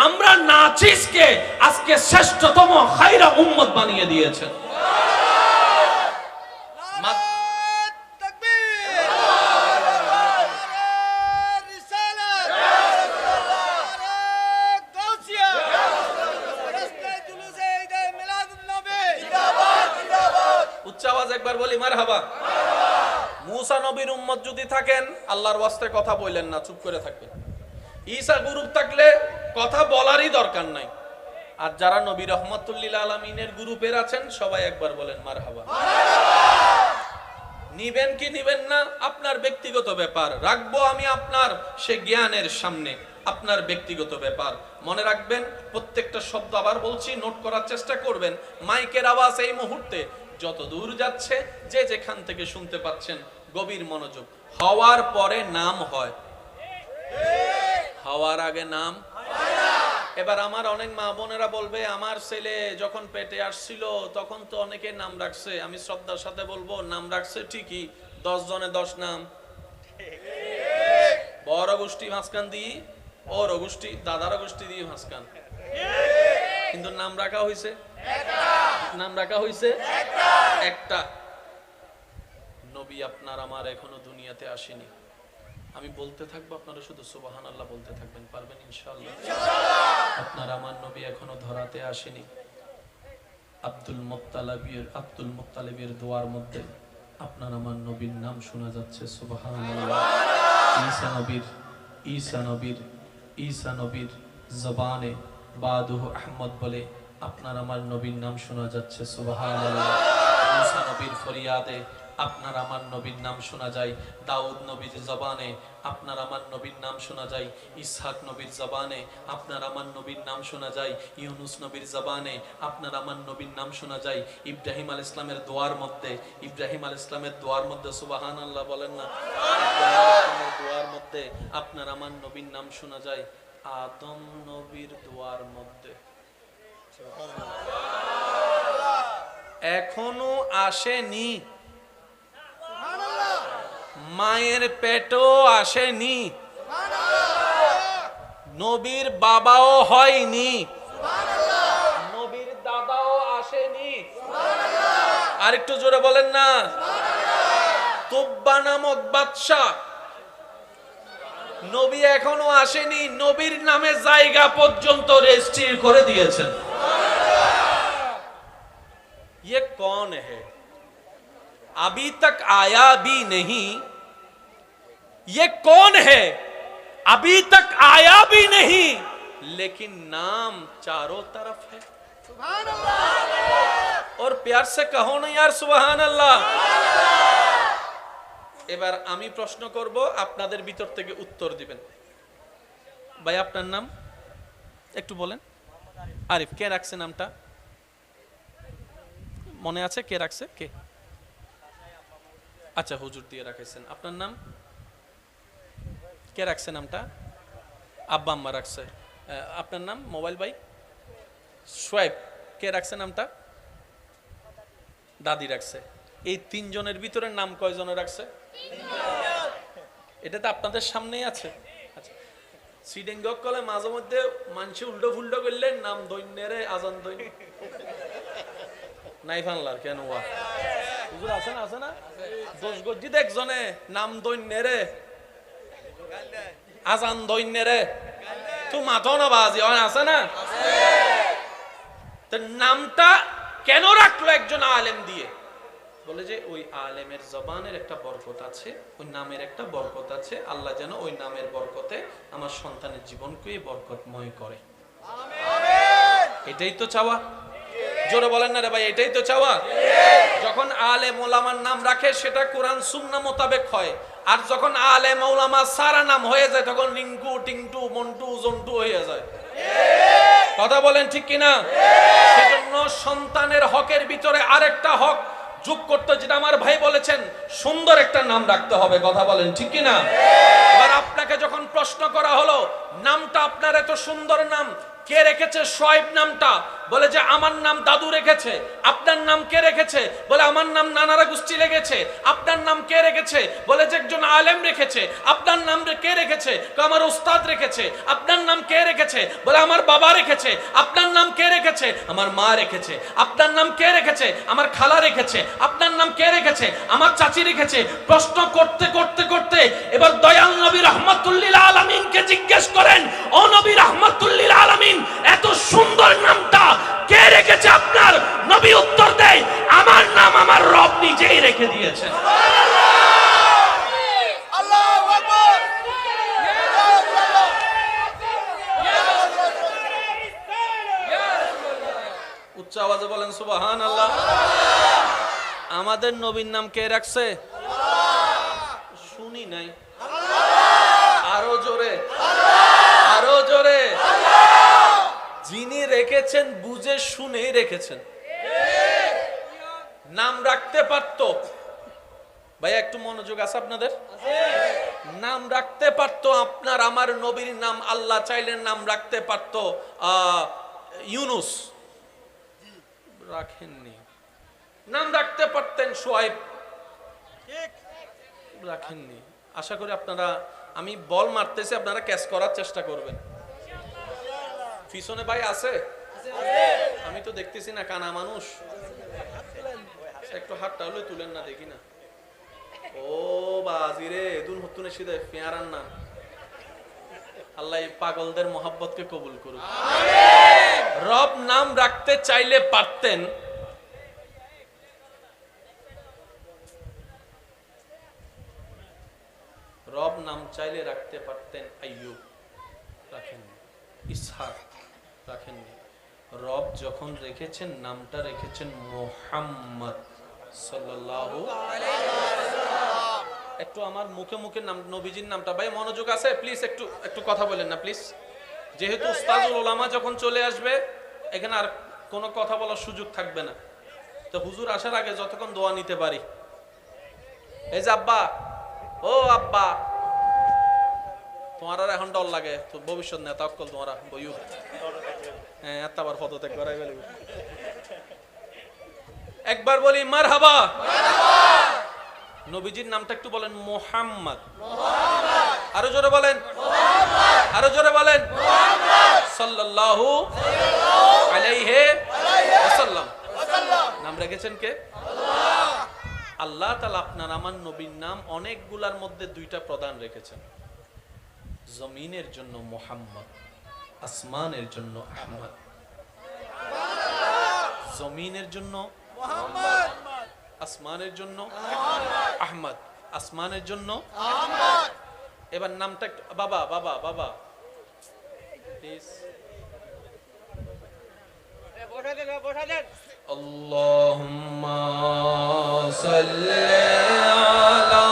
আমরা নাচিসকে আজকে শ্রেষ্ঠতম খায়রা উম্মত বানিয়ে দিয়েছেন। উচ্চ আওয়াজ একবার বলি মারহাবা। মুসা নবীর উম্মত যদি থাকেন আল্লাহর ওয়াস্তে কথা বললেন না, চুপ করে থাকবেন। ঈসা গ্রুপ থাকলে কথা বলারই দরকার নাই। আর যারা নবী রহমাতুল্লিল আলামিনের গ্রুপের আছেন সবাই একবার বলেন মারহাবা। নিবেন কি নিবেন না আপনার ব্যক্তিগত ব্যাপার, রাখবো আমি আপনার সে জ্ঞানের সামনে, আপনার ব্যক্তিগত ব্যাপার। মনে রাখবেন প্রত্যেকটা শব্দ, আবার বলছি, নোট করার চেষ্টা করবেন। মাইকের আওয়াজ এই মুহূর্তে যত দূর যাচ্ছে, যে যেখান থেকে শুনতে পাচ্ছেন, গভীর মনোযোগ। হওয়ার পরে নাম হয়, হওয়ার আগে নাম। এবার আমার অনেক মা বোনেরা বলবে আমার ছেলে যখন পেটে আসছিল তখন তো অনেকে নাম রাখছে। আমি শ্রদ্ধার সাথে বলবো নাম রাখছে ঠিকই, 10 জনে 10 নাম। বড় গোষ্ঠী মাঝখান দিয়ে, ওর গোষ্ঠী দাদার গোষ্ঠী দিয়ে মাঝখান, কিন্তু নাম রাখা হয়েছে নাম রাখা হয়েছে একটা। নবী আপনার আমার এখনো দুনিয়াতে আসেনি। আমি বলতে থাকবো, আপনারা শুধু সুবহানাল্লাহ বলতে থাকবেন, পারবেন ইনশাআল্লাহ? আপনার আমার নবী এখনো ধরাতে আসেনি। আব্দুল মুত্তালিবের দোয়ার মধ্যে আপনার আমার নবীর নাম শোনা যাচ্ছে, সুবহানাল্লাহ। ঈসা নবীর জবানে বাদুহু আহমদ বলে আপনার আমার নবীর নাম শোনা যাচ্ছে, সুবহানাল্লাহ। মুসা নবীর ফরিয়াদে আপনার আমার নবীর নাম শোনা যায়। দাউদ নবীর জবানে আপনার আমার নবীর নাম শোনা যায়। ইসহাক নবীর জবানে আপনার আমার নবীর নাম শোনা যায়। ইউনুস নবীর জবানে আপনার আমার নবীর নাম শোনা যায়। ইব্রাহিম আলাইহিস সালামের দোয়ার মধ্যে সুবহানাল্লাহ বলেন না, দোয়ার মধ্যে আপনার আমার নবীর নাম শোনা যায়। আদম নবীর দোয়ার মধ্যে এখনো আসেনি, মায়ের পেটও আসেনি, নবীর বাবাও হয়নি, নবীর দাদাও আসেনি। আর একটু জোরে বলেন না। তুব্বা নামক বাদশা, নবী এখনো আসেনি, নবীর নামে জায়গা পর্যন্ত রেজিস্ট্রি করে দিয়েছেন। ये कौन है? अभी तक आया भी नहीं। ये कौन है? अभी तक आया भी नहीं, लेकिन नाम चारों तरफ है। सुभान अल्लाह। और प्यार से कहो ना यार सुभान अल्लाह। এবার আমি প্রশ্ন করব, আপনাদের ভিতর থেকে উত্তর দিবেন। ভাই আপনার নাম একটু বলেন। আরিফ। কে রাখছে নামটা? মনে আছে কে রাখছে? কে? আচ্ছা, হুজুর দিয়ে রাখাইছেন। আপনার নাম কে রাখছে? নামটা আব্বা আম্মা রাখছে। আপনার নাম? মোবাইল ভাই সোয়েব। কে রাখছে নামটা? দাদি রাখছে। এই 3 জনের ভিতরে নাম কয়জনে রাখছে? এটা তো আপনাদের সামনেই আছে। আচ্ছা, সিডেঙ্গক কলে মাঝে মধ্যে মানুষ উল্টো ফুল্টো করলে নাম দৈন্যেরে আজান দৈন নাই ফানলার কেন ওয়া হুজুর আছে না? আছে না? 10 গজ্জিত একজনে নাম দৈন্যেরে আজান দৈন্যেরে তো মাথো না বাজি আছে না? তো নামটা কেন রাখলো একজন আলেম দিয়ে? বলে যে ওই আলেমের জবানের একটা বরকত আছে, ওই নামের একটা বরকত আছে। আল্লাহ যেন ওই নামের বরকতে আমার সন্তানের জীবনকে বরকতময় করে। এটাই তো চাওয়া। জোরে বলেন না রে ভাই, এটাই তো চাওয়া। যখন আলেম ওলামার নাম রাখে সেটা কোরআন সুন্নাহ মোতাবেক হয়। আর যখন আলেম ওলামা সারা নাম হয়ে যায় তখন রিঙ্কু টিংটু মন্টু জন্টু হয়ে যায়। কথা বলেন ঠিক কিনা? সেজন্য সন্তানের হকের ভিতরে আরেকটা হক যোগ করতে, যেটা আমার ভাই বলেছেন, সুন্দর একটা নাম রাখতে হবে। কথা বলেন ঠিক কিনা? এবার আপনাকে যখন প্রশ্ন করা হলো নামটা আপনার এত সুন্দর নাম, কে রেখেছে শোয়েব নামটা? বলে যে আমার নাম দাদু রেখেছে। আপনার নাম কে রেখেছে? বলে আমার নাম নানারা গোষ্ঠী রেখেছে। আপনার নাম কে রেখেছে? বলে যে একজন আলেম রেখেছে। আপনার নাম কে রেখেছে? আমার উস্তাদ রেখেছে। আপনার নাম কে রেখেছে? বলে আমার বাবা রেখেছে। আপনার নাম কে রেখেছে? আমার মা রেখেছে। আপনার নাম কে রেখেছে? আমার খালা রেখেছে। আপনার নাম কে রেখেছে? আমার চাচি রেখেছে। প্রশ্ন করতে করতে করতে এবার দয়াল নবী রাহমাতুল্লিল আলামিনকে জিজ্ঞেস করেন, ও নবী রাহমাতুল্লিল আলামিন, এত সুন্দর নামটা কে রেখেছে আপনার? নবী উত্তর দেয়, আমার নাম আমার রব নিজেই রেখে দিয়েছেন। আল্লাহু আকবার। উচ্চ আওয়াজে বলেন সুবহানাল্লাহ। আমাদের নবীর নাম কে রাখছে? শুনি নাই, আরো জোরে, আরো জোরে। যিনি রেখেছেন বুঝে শুনেই রেখেছেন। নাম রাখতে পারতো, ভাইয়া একটু মনোযোগ আছে আপনাদের? নাম রাখতে পারতো আপনার আমার নবীর নাম, আল্লাহ চাইলে নাম রাখতে পারতো ইউনুস, রাখেননি। নাম রাখতে পারতেন শোয়েব, রাখেননি। আশা করি আপনারা, আমি বল মারতেছি, আপনারা ক্যাচ করার চেষ্টা করবেন। পিছনে ভাই আছে? আমি তো দেখতেছি না, কানা মানুষ। একটু হাতটা হলে তুলেন না, দেখি না। ও বাজি রে, দুন হতুনে সিধে পেয়ারান না। আল্লাহ এই পাগলদের মোহাব্বতকে কবুল করুক। রব নাম রাখতে চাইলে পারতেন, রব নাম চাইলে রাখতে পারতেন আইয়ুব, রাখেননি। ইসহাক, রাখেননি। রব যখন রেখেছেন নামটা রেখেছেন মুহাম্মদ সাল্লাল্লাহু আলাইহি ওয়াসাল্লাম। একটু আমার মুখে মুখে নাম, নবীজির নামটা, ভাই মনোযোগ আছে প্লিজ, একটু একটু কথা বলেন না প্লিজ। যেহেতু উস্তাদুল উলামা যখন চলে আসবে, এখানে আর কোনো কথা বলার সুযোগ থাকবে না। তো হুজুর আসার আগে যতক্ষণ দোয়া নিতে পারি। এই যে আব্বা, ও আব্বা, তোমার আর এখন ডর লাগে তো, ভবিষ্যৎ নেতা অক্কল তোমার বইউ। হ্যাঁ, এতবার পদত্যাগ করাই ফেলব। একবার বলি মারহাবা। নবীজির নামটা একটু বলেন, মুহাম্মদ। আরো জোরে বলেন, আরো জোরে বলেন, সাল্লাল্লাহু আলাইহি ওয়াসাল্লাম। নাম রেখেছেন কে? আল্লাহ তাআলা আপনার আমার নবীর নাম অনেকগুলার মধ্যে দুইটা প্রধান রেখেছেন। জমিনের জন্য মুহাম্মদ, আসমানের জন্য আহমদ। জমিনের জন্য মুহাম্মদ, আসমানের জন্য আহমদ, আসমানের জন্য আহমদ। এবার নামটা বাবা, বাবা, বাবা প্লিজ। আল্লাহুম্মা সাল্লি আলা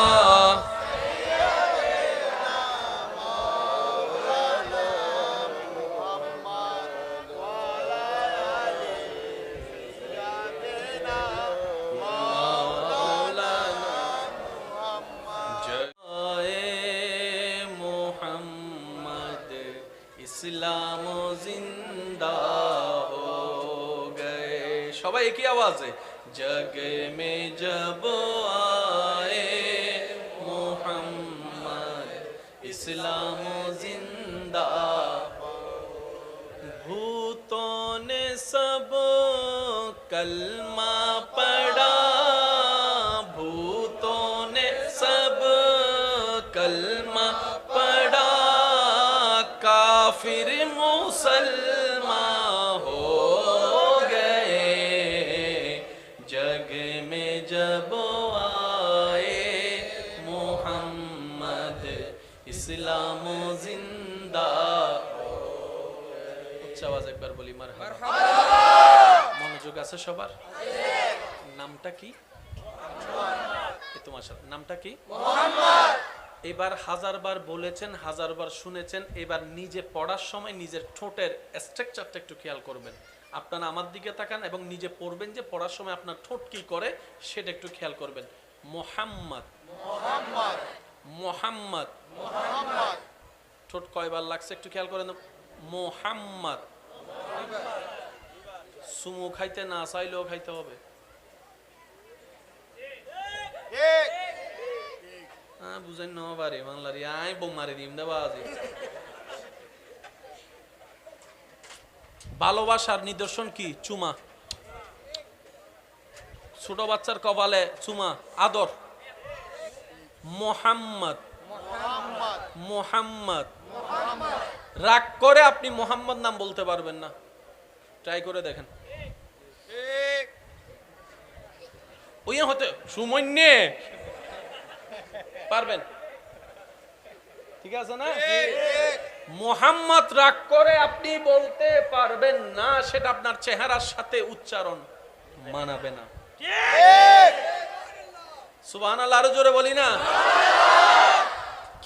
इस्लाम जिंदा हो गए। सबाई एक ही आवाज है, जग में जब आए मोहम्मद इस्लाम जिंदा। भूतों ने सब कलमा पढ़ा, भूतों ने सब कलमा पढ़ा, काफिर मुसलमान हो गए। जग में जब आए मोहम्मद इस्लाम जिंदा। उच्च आवाज एक बार बोली मरहबा। মনোযোগ আছে সবার? নামটা কি? তোমার সাথে নামটা কি? মুহাম্মদ। এবার হাজারবার বলেছেন, হাজারবার শুনেছেন, এবার নিজে পড়ার সময় নিজের ঠোঁটের স্ট্রাকচারটা একটু খেয়াল করবেন। আপনারা আমার দিকে তাকান এবং নিজে পড়বেন যে পড়ার সময় আপনার ঠোঁট কি করে সেটা একটু খেয়াল করবেন। মুহাম্মদ, মুহাম্মদ, মুহাম্মদ, মুহাম্মদ। ঠোঁট কয়বার লাগছে একটু খেয়াল করেন। মুহাম্মদ, সুমু খাইতে না চাইলেও খাইতে হবে। বুঝেন ন পারে বাংলার আই বোম মারি দিম দেবা আজি। ভালোবাসার নিদর্শন কি? চুমা। ছোট বাচ্চার কপালে চুমা, আদর। মোহাম্মদ মোহাম্মদ, রাগ করে আপনি মোহাম্মদ নাম বলতে পারবেন না, ট্রাই করে দেখেন। ওই হতে সুমন্যে পারবেন, ঠিক আছে না? মোহাম্মদ রাগ করে আপনি বলতে পারবেন না, সেটা আপনার চেহারার সাথে উচ্চারণ মানাবে না। সুবহানাল্লাহ, আরো জোরে বলি না?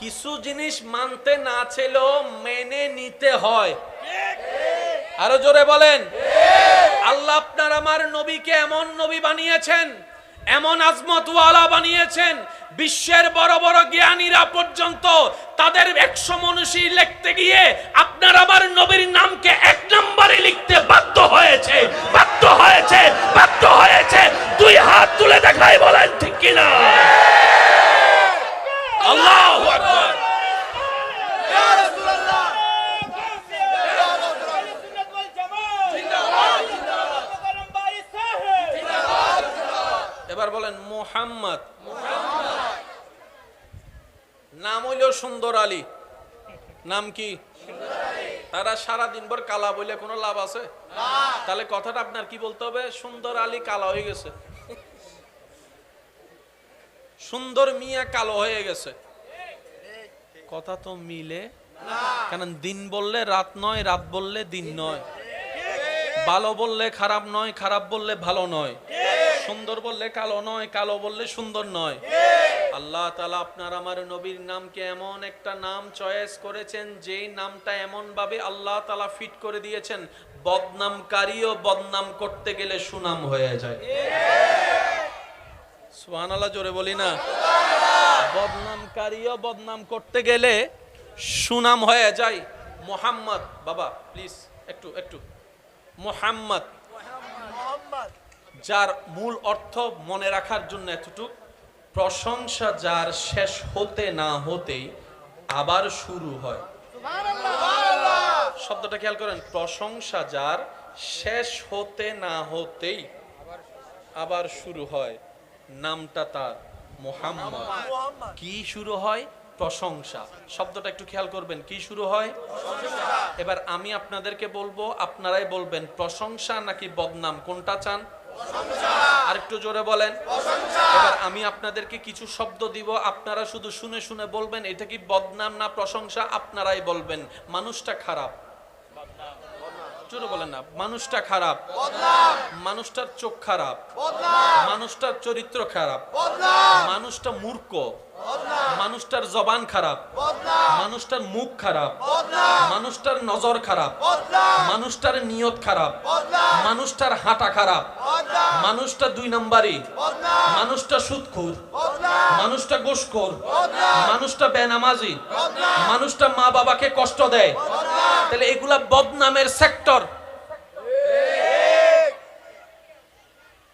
কিছু জিনিস মানতে না চাইলেও মেনে নিতে হয়। আরো জোরে বলেন। আল্লাহ আপনার আমার নবীকে এমন নবী বানিয়েছেন, এমন আজমতওয়ালা বানিয়েছেন, বিশ্বের বড় বড় জ্ঞানীরা পর্যন্ত তাদের 100 মনীষী লিখতে গিয়ে আপনার আমার নবীর নামকে 1 নম্বরে লিখতে বাধ্য হয়েছে, বাধ্য হয়েছে, বাধ্য হয়েছে। 2 হাত তুলে দেখাই, বলেন ঠিক কিনা? আল্লাহু আকবার। এবার বলেন মোহাম্মদ। নাম হইল সুন্দর আলী। নাম কি? তারা সারা দিন ভর কালা বলে কোনো লাভ আছে? তাহলে কথাটা আপনার কি বলতে হবে? সুন্দর আলী কালা হয়ে গেছে, সুন্দর মিয়া কালো হয়ে গেছে। কথা তো মিলে, কারণ দিন বললে রাত নয়, রাত বললে দিন নয়। ভালো বললে খারাপ নয়, খারাপ বললে ভালো নয়। সুন্দর বললে কালো নয়, কালো বললে সুন্দর নয়। আল্লাহ তাআলা আপনার আমার নবীর নামকে এমন একটা নাম চয়েস করেছেন, যেই নামটা এমন ভাবে আল্লাহ তাআলা ফিট করে দিয়েছেন, বদনামকারীও বদনাম করতে গেলে সুনাম হয়ে যায়। সুবহানাল্লাহ, জোরে বলি না? বদনামকারীও বদনাম করতে গেলে সুনাম হয়ে যায়। মোহাম্মদ, বাবা প্লিজ একটু একটু। মোহাম্মদ, যার মূল অর্থ মনে রাখার জন্য এতটুক, প্রশংসা যার শেষ হতে না হতেই আবার শুরু হয়। শব্দটা খেয়াল করেন, প্রশংসা যার শেষ হতে না হতেই আবার শুরু হয়, নামটা তার মুহাম্মদ। কি শুরু হয়? প্রশংসা। শব্দটা একটু খেয়াল করবেন, কি শুরু হয়? এবার আমি আপনাদেরকে বলবো, আপনারাই বলবেন প্রশংসা নাকি বদনাম, কোনটা চান? আর একটু জোরে বলেন। এবার আমি আপনাদেরকে কিছু শব্দ দিব, আপনারা শুধু শুনে শুনে বলবেন এটা কি বদনাম না প্রশংসা। আপনারাই বলবেন। মানুষটা খারাপ, জোরে বলেন না। মানুষটা খারাপ, মানুষটার চোখ খারাপ, মানুষটার চরিত্র খারাপ, মানুষটা মূর্খ, মানুষটার জবান খারাপ, মানুষটার মুখ খারাপ, মানুষটার নজর খারাপ, মানুষটার নিয়ত খারাপ, মানুষটার হাঁটা খারাপ, মানুষটা 2 নম্বরী, মানুষটা সুদখোর, মানুষটা ঘুষখোর, মানুষটা বেনামাজি, মানুষটা মা বাবাকে কষ্ট দেয়। তাহলে এগুলা বদনামের সেক্টর।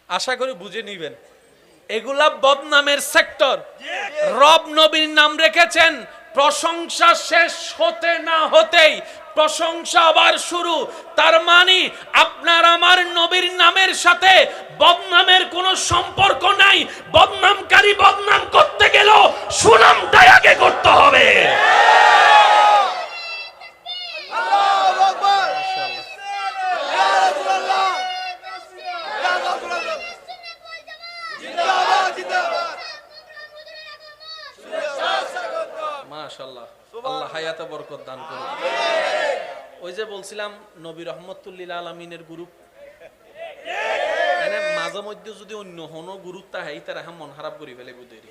আশা করি বুঝে নিবেন, এগুলা বদনামের সেক্টর। রব নবীর নাম রেখেছেন, প্রশংসা শেষ হতে না হতেই প্রশংসা আবার শুরু। তার মানে আপনার আমার নবীর নামের সাথে বদনামের কোনো সম্পর্ক নাই। বদনামকারী বদনাম করতে গেলেও সুনামটাই আগে করতে হবে। মাশাআল্লাহ, আল্লাহ হায়াতে বরকত দান করুন। ওই যে বলছিলাম নবী রহমতুল লিল আলামিনের গ্রুপ, মানে মাঝে মধ্যে যদি অন্য কোনো গ্রুপ তাই তারা মন খারাপ করে ফেলে বুঝেরি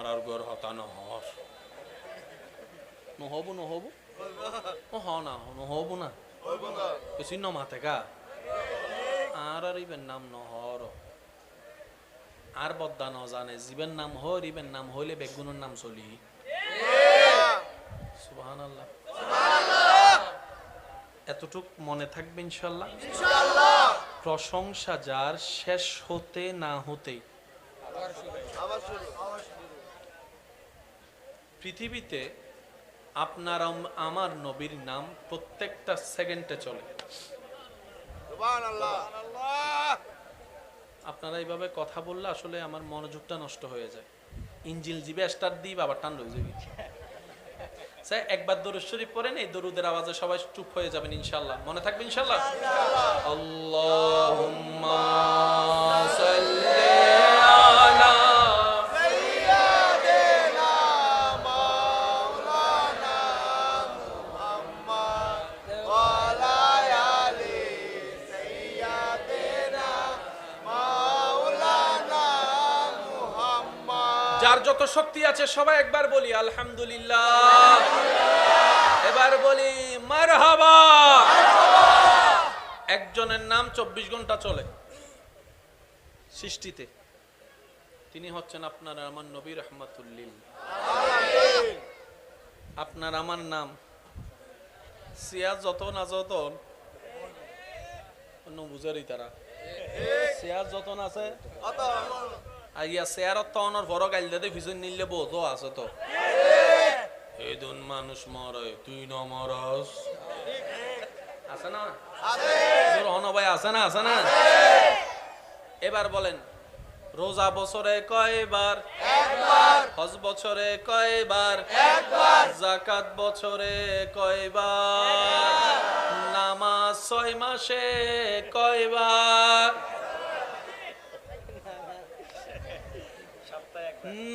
আর গর হতা নহস নহব নহব ও হ না নহব না কিছু ন মাথে গা আর ইবেন নাম নহর আর বদ্দা ন জানে জীবের নাম হর ইবেন নাম হইলে বেগুনের নাম চলি। সুবহানাল্লাহ। এতটুক মনে থাকবে ইনশাল্লাহ। ইনশাআল্লাহ। প্রশংসা যার শেষ হতে না হতেই। আবার শুরু। পৃথিবীতে আপনার আমার নবীর নাম প্রত্যেকটা সেকেন্ডে চলে। সুবহানাল্লাহ। আপনারা এইভাবে কথা বললে আসলে আমার মনোযোগটা নষ্ট হয়ে যায়। ইঞ্জিল জিবে স্টার্ট দিই বাবা টান রয়ে যাবে। স্যার একবার দরুদ শরীফ পড়েন, এই দরুদের আওয়াজে সবাই চুপ হয়ে যাবেন ইনশাআল্লাহ। মনে থাকবে ইনশাআল্লাহ। আল্লাহুম্মা সাল্লি আলা সাইয়্যিদিনা মাওলানা মুহাম্মদ ওয়া আলা আলি সাইয়্যিদিনা মাওলানা মুহাম্মদ। যার যত শক্তি আছে সবাই একবার বলি আলহামদুলিল্লাহ। এবার বলি মারহাবা। একজনের নাম 24 ঘন্টা চলে সৃষ্টিতে, তিনি হচ্ছেন আপনার আমার নবী রাহমাতুল্লিল। আপনার আমার নাম সিয়াজ যত না যত অন্য বুঝারই তারা সিয়াজ যতন আছে আইয়া চেয়ারত তো অনর বড় গাইল দে ভিজন নিলে বোঝো আছে তো এদুন মানুষ মরে তুই না মরস আছে না? আছে। জোর হন ভাই আছে না? আছে না? এবার বলেন রোজা বছরে কয়বার? একবার। হজ বছরে কয়বার? একবার। যাকাত বছরে কয়বার? নামাজ 6 মাসে কয়বার?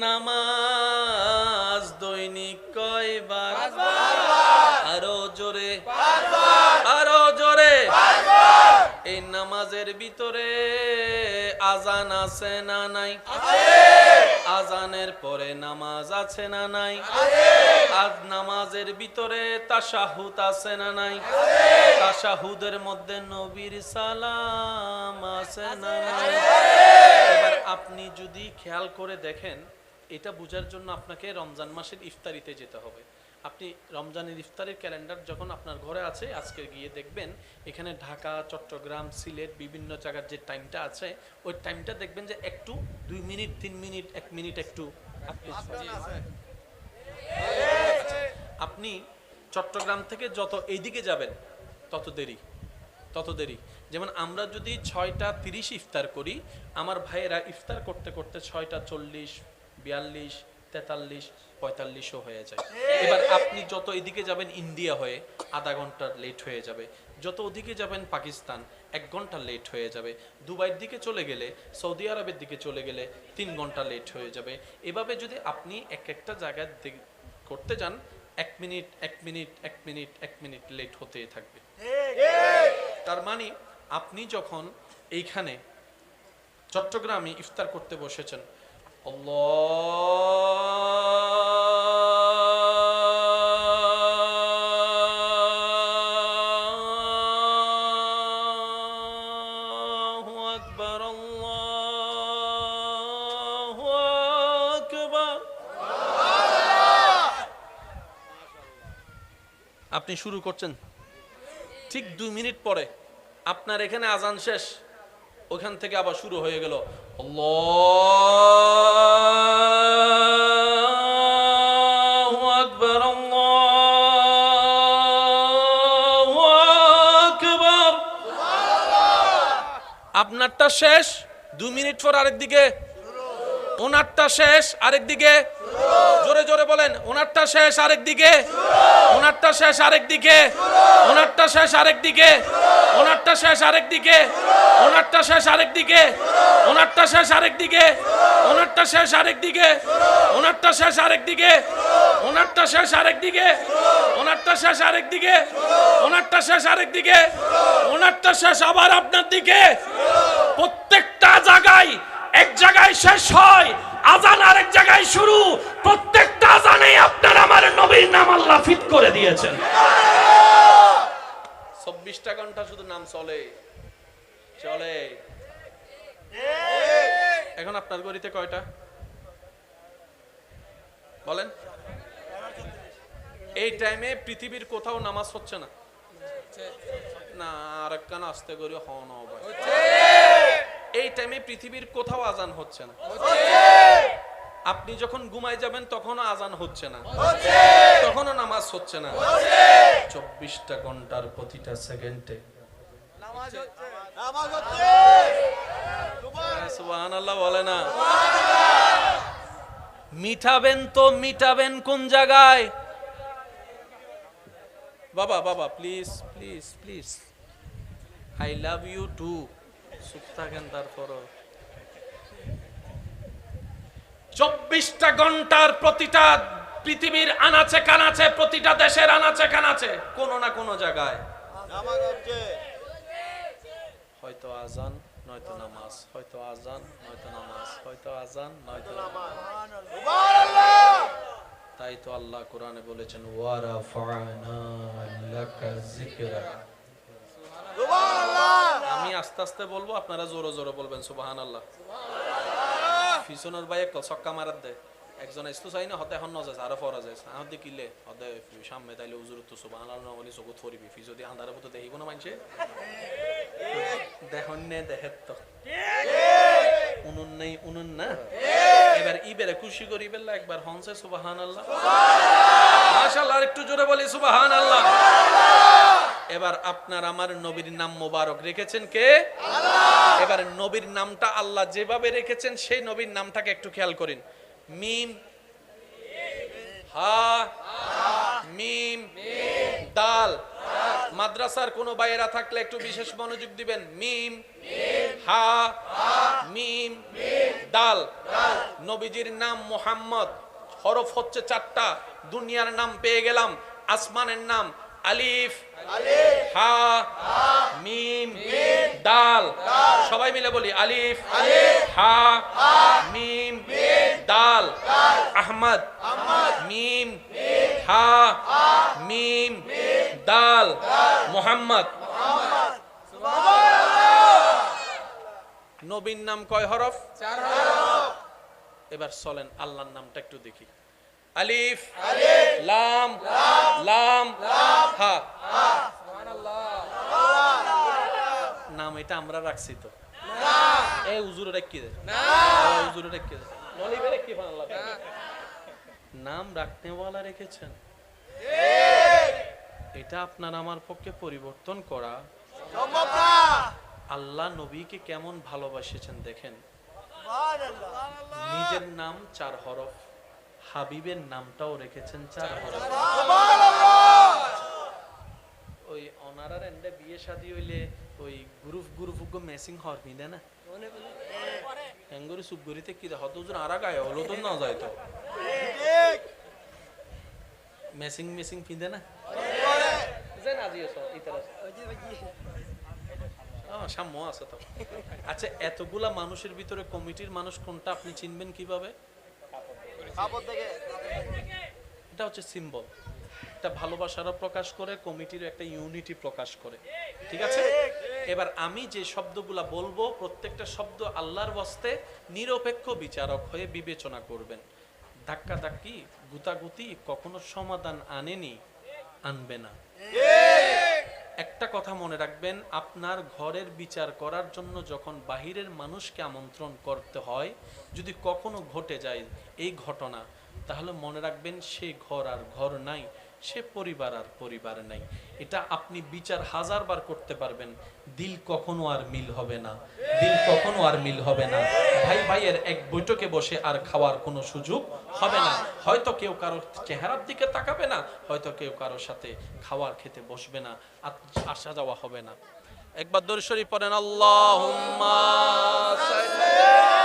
নামাজ দৈনিক কয়বার? আরো জোরে, আরো জোরে। এই নামাজের ভিতরে আজান আছে না নাই? আজানের পরে নামাজ আছে না নাই? আজ নামাজের ভিতরে তাশাহুদ আছে না নাই? তাশাহুদের মধ্যে নবীর সালাম আছে না নাই? এবার আপনি যদি খেয়াল করে দেখেন, এটা বোঝার জন্য আপনাকে রমজান মাসের ইফতারিতে যেতে হবে। আপনি রমজানের ইফতারের ক্যালেন্ডার যখন আপনার ঘরে আছে আজকে গিয়ে দেখবেন, এখানে ঢাকা, চট্টগ্রাম, সিলেট বিভিন্ন জায়গার যে টাইমটা আছে ওই টাইমটা দেখবেন যে একটু 2 মিনিট 3 মিনিট 1 মিনিট একটু আপনি চট্টগ্রাম থেকে যত এইদিকে যাবেন তত দেরি। যেমন আমরা যদি 6টা 30 ইফতার করি, আমার ভাইয়েরা ইফতার করতে করতে 6টা 40, 42, 43, 45ও হয়ে যায়। এবার আপনি যত এদিকে যাবেন ইন্ডিয়া হয়ে আধা ঘন্টা লেট হয়ে যাবে, যত ওদিকে যাবেন পাকিস্তান 1 ঘন্টা লেট হয়ে যাবে, দুবাইয়ের দিকে চলে গেলে, সৌদি আরবের দিকে চলে গেলে 3 ঘন্টা লেট হয়ে যাবে। এভাবে যদি আপনি একটা জায়গায় করতে যান 1 minute 1 minute 1 minute 1 minute late হতেই থাকবে। তার মানে আপনি যখন এইখানে চট্টগ্রামে ইফতার করতে বসেছেন, আল্লাহু আকবার, আল্লাহু আকবার। আপনি শুরু করছেন, ঠিক 2 মিনিট পরে আপনার এখানে আজান শেষ, ওখান থেকে আবার শুরু হয়ে গেল আল্লাহু আকবার, আল্লাহু আকবার। আপনারটা শেষ, 2 মিনিট পর আরেক দিকে, ওনারটা শেষ আরেক দিকে, জোরে জোরে বলেন, ওনারটা শেষ আরেক দিকে, ওনারটা শেষ আরেক দিকে, ওনারটা শেষ আরেক দিকে, ওনারটা শেষ আরেক দিকে, ওনারটা শেষ আরেক দিকে, ওনারটা শেষ আরেক দিকে, ওনারটা শেষ আরেক দিকে, ওনারটা শেষ আরেক দিকে, ওনারটা শেষ আরেক দিকে, ওনারটা শেষ আরেক দিকে, ওনারটা শেষ আরেক দিকে, ওনারটা শেষ আবার আপনার দিকে। প্রত্যেকটা জায়গায়, এক জায়গায় শেষ হয় আজান, আরেক জায়গায় শুরু। প্রত্যেকটা আজানে আপনার আমার নবীর নাম আল্লাহ ফিট করে দিয়েছেন। 24টা ঘন্টা শুধু নাম চলে। এখন আপনার গড়িতে কয়টা বলেন? এই টাইমে পৃথিবীর কোথাও নামাজ হচ্ছে না। না আর কান আস্তে করে হন এই টাইমে পৃথিবীর কোথাও আজান হচ্ছে না। আপনি যখন ঘুমায় যাবেন তখনও আজান হচ্ছে না, তখনও নামাজ হচ্ছে না। 24টা ঘন্টার প্রতিটা সেকেন্ডে নামাজ হচ্ছে। সুবহানাল্লাহ বলে না? মিটাবেন তো মিটাবেন কোন জায়গায়? বাবা বাবা please please please, I love you too. চুপ থাকেন তারপরও। 24টা ঘন্টার প্রতিটা পৃথিবীর আনাচে কানাচে, প্রতিটা দেশের আনাচে কানাচে কোনো না কোনো জায়গায় নামাজ হচ্ছে। হয়তো আজান নয়তো নামাজ, হয়তো আজান নয়তো নামাজ, হয়তো আজান নয়তো নামাজ। সুবহানাল্লাহ। তাই তো আল্লাহ কোরআনে বলেছেন ওয়ারাফা'না লাকা যিকরা। সুবহানাল্লাহ। আমি আস্তে আস্তে বলবো, আপনারা জোরে জোরে বলবেন সুবহানাল্লাহ। পিছনের ভাই এক ছক্কা মারাত দে, একজন ইস্তু চাই না হতে এখন নজে আরো ফরা যায় আহ দেখিলে হতে সামনে তাইলে হুজুর তো সুবহানাল্লাহ না বলি চকুত ফরিবি ফি যদি আন্ধারে মতো দেখিব না মানছে দেখুন নে দেখেত তো উনুন নাই উনুন না। এবার ইবেরে খুশি করি বেলা একবার হনছে সুবহানাল্লাহ মাশাআল্লাহ, আর একটু জোরে বলি সুবহানাল্লাহ। এবার আপনার আমার নবীর নাম মোবারক রেখেছেন কে? আল্লাহ। এবার নবীর নামটা আল্লাহ যেভাবে রেখেছেন সেই নবীর নামটাকে একটু খেয়াল করেন। মিম হা মিম দাল। মাদ্রাসার কোনো বাইরা থাকলে একটু বিশেষ মনোযোগ দিবেন। মিম হা মিম দাল। নবীজির নাম মুহাম্মদ, হরফ হচ্ছে 4টা। দুনিয়ার নাম পেয়ে গেলাম, আসমানের নাম আলিফ হা মিম দাল। সবাই মিলে বলি আলিফ হা মিম দাল। আহমদ মিম হা মিম দাল। মুহাম্মদ। নবীর নাম কয় হরফ? 4 হরফ। এবার চলেন আল্লাহর নামটা একটু দেখি। আলিফ লাম লাম হা। নাম এটা আমরা রাখছি তো না? এই হুজুরে রাখি দে না, হুজুরে রাখি দে নলিবে রাখি বাংলা নাম রাখনেওয়ালা রেখেছেন। এটা আপনার আমার পক্ষে পরিবর্তন করা সম্ভব না। আল্লাহ নবীকে কেমন ভালোবাসেছেন দেখেন। সুবহানাল্লাহ। নিজের নাম 4 হরফ, হাবিবের নামটাও রেখেছেন 4 হরফ। সুবহানাল্লাহ। ওই অনারার এন্ডে বিয়ে শাদী হইলে ওই গ্রুপ গ্রুপ ম্যাচিং হর কিনে না এঙ্গুরি সুপগুরিতে কি হত হুজুর আরা গায় হলো তো না যায় তো ঠিক। ম্যাচিং ম্যাচিং কিনে না করে। যেন আজিও সব ইতারা সাম্য আছে তো। আচ্ছা, এতগুলা মানুষের ভিতরে কমিটির মানুষ কোনটা আপনি চিনবেন কিভাবে? কাপড় থেকে। এটা হচ্ছে সিম্বল, এটা ভালোবাসারও প্রকাশ করে, কমিটির একটা ইউনিটি প্রকাশ করে। ঠিক আছে, এবার আমি যে শব্দগুলা বলবো প্রত্যেকটা শব্দ আল্লাহর ওয়াস্তে নিরপেক্ষ বিচারক হয়ে বিবেচনা করবেন। ধাক্কা ধাক্কি গুতাগুতি কখনো সমাধান আনেনি, আনবে না। একটা কথা মনে রাখবেন, আপনার ঘরের বিচার করার জন্য যখন বাহিরের মানুষকে আমন্ত্রণ করতে হয়, যদি কখনো ঘটে যায় এই ঘটনা, তাহলে মনে রাখবেন সে ঘর আর ঘর নাই, সে পরিবার আর পরিবার নাই। এটা আপনি বিচার 1000 বার করতে পারবেন, দিল কখনো আর মিল হবে না, দিল কখনো আর মিল হবে না। ভাই ভাইয়ের এক বৈঠকে বসে আর খাওয়ার কোনো সুযোগ হবে না। হয়তো কেউ কারোর চেহারার দিকে তাকাবে না, হয়তো কেউ কারোর সাথে খাওয়ার খেতে বসবে না, আসা যাওয়া হবে না। একবার দরুদ শরীফ পড়েন, আল্লাহুম্মা সাল্লি